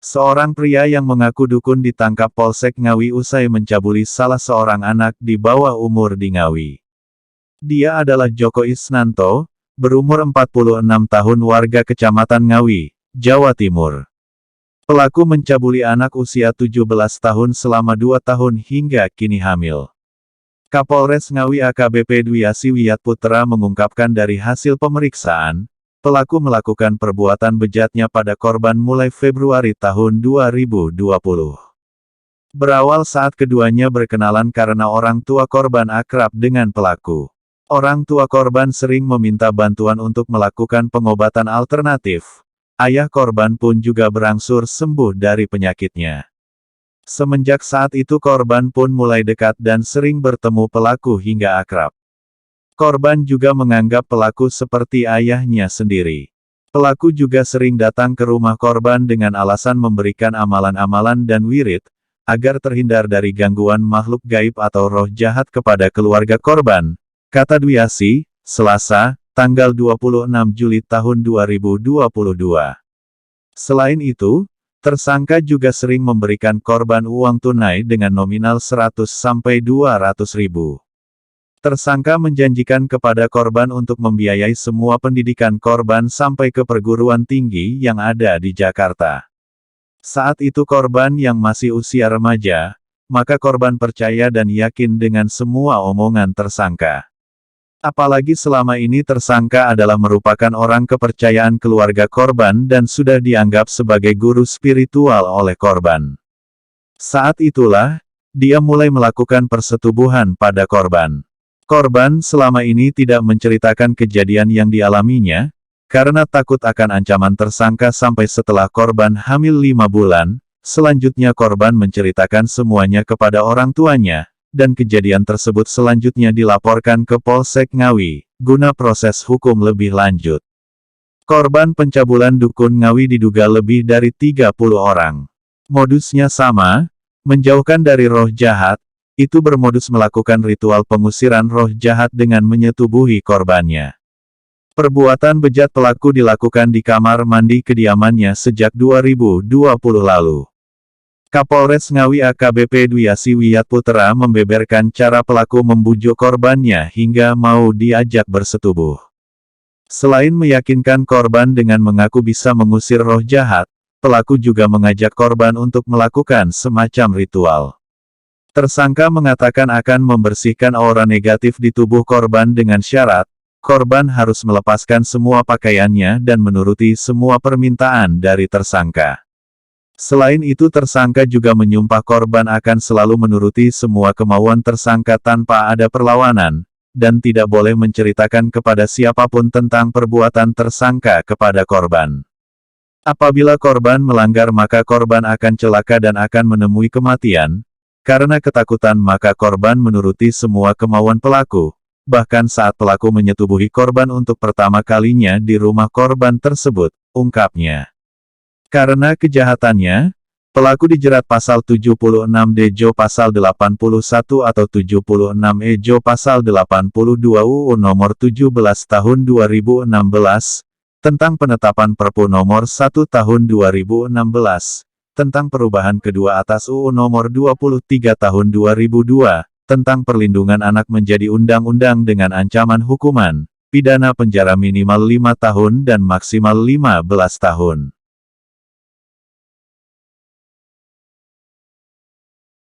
Seorang pria yang mengaku dukun ditangkap Polsek Ngawi usai mencabuli salah seorang anak di bawah umur di Ngawi. Dia adalah Joko Isnanto, berumur 46 tahun warga Kecamatan Ngawi, Jawa Timur. Pelaku mencabuli anak usia 17 tahun selama 2 tahun hingga kini hamil. Kapolres Ngawi AKBP Dwi Asi Wiyatputra mengungkapkan dari hasil pemeriksaan, pelaku melakukan perbuatan bejatnya pada korban mulai Februari tahun 2020. Berawal saat keduanya berkenalan karena orang tua korban akrab dengan pelaku. Orang tua korban sering meminta bantuan untuk melakukan pengobatan alternatif. Ayah korban pun juga berangsur sembuh dari penyakitnya. Semenjak saat itu korban pun mulai dekat dan sering bertemu pelaku hingga akrab. Korban juga menganggap pelaku seperti ayahnya sendiri. Pelaku juga sering datang ke rumah korban dengan alasan memberikan amalan-amalan dan wirid, agar terhindar dari gangguan makhluk gaib atau roh jahat kepada keluarga korban, kata Dwi Asi, Selasa, tanggal 26 Juli tahun 2022. Selain itu, tersangka juga sering memberikan korban uang tunai dengan nominal 100 sampai 200 ribu. Tersangka menjanjikan kepada korban untuk membiayai semua pendidikan korban sampai ke perguruan tinggi yang ada di Jakarta. Saat itu korban yang masih usia remaja, maka korban percaya dan yakin dengan semua omongan tersangka. Apalagi selama ini tersangka adalah merupakan orang kepercayaan keluarga korban dan sudah dianggap sebagai guru spiritual oleh korban. Saat itulah, dia mulai melakukan persetubuhan pada korban. Korban selama ini tidak menceritakan kejadian yang dialaminya, karena takut akan ancaman tersangka sampai setelah korban hamil 5 bulan, selanjutnya korban menceritakan semuanya kepada orang tuanya. Dan kejadian tersebut selanjutnya dilaporkan ke Polsek Ngawi, guna proses hukum lebih lanjut. Korban pencabulan dukun Ngawi diduga lebih dari 30 orang. Modusnya sama, menjauhkan dari roh jahat, itu bermodus melakukan ritual pengusiran roh jahat dengan menyetubuhi korbannya. Perbuatan bejat pelaku dilakukan di kamar mandi kediamannya sejak 2020 lalu. Kapolres Ngawi AKBP Dwi Asi Wiyatputra membeberkan cara pelaku membujuk korbannya hingga mau diajak bersetubuh. Selain meyakinkan korban dengan mengaku bisa mengusir roh jahat, pelaku juga mengajak korban untuk melakukan semacam ritual. Tersangka mengatakan akan membersihkan aura negatif di tubuh korban dengan syarat, korban harus melepaskan semua pakaiannya dan menuruti semua permintaan dari tersangka. Selain itu tersangka juga menyumpah korban akan selalu menuruti semua kemauan tersangka tanpa ada perlawanan, dan tidak boleh menceritakan kepada siapapun tentang perbuatan tersangka kepada korban. Apabila korban melanggar maka korban akan celaka dan akan menemui kematian, karena ketakutan maka korban menuruti semua kemauan pelaku, bahkan saat pelaku menyetubuhi korban untuk pertama kalinya di rumah korban tersebut, ungkapnya. Karena kejahatannya, pelaku dijerat pasal 76 Dejo pasal 81 atau 76 Ejo pasal 82 UU nomor 17 tahun 2016, tentang penetapan Perpu nomor 1 tahun 2016, tentang perubahan kedua atas UU nomor 23 tahun 2002, tentang perlindungan anak menjadi undang-undang dengan ancaman hukuman, pidana penjara minimal 5 tahun dan maksimal 15 tahun.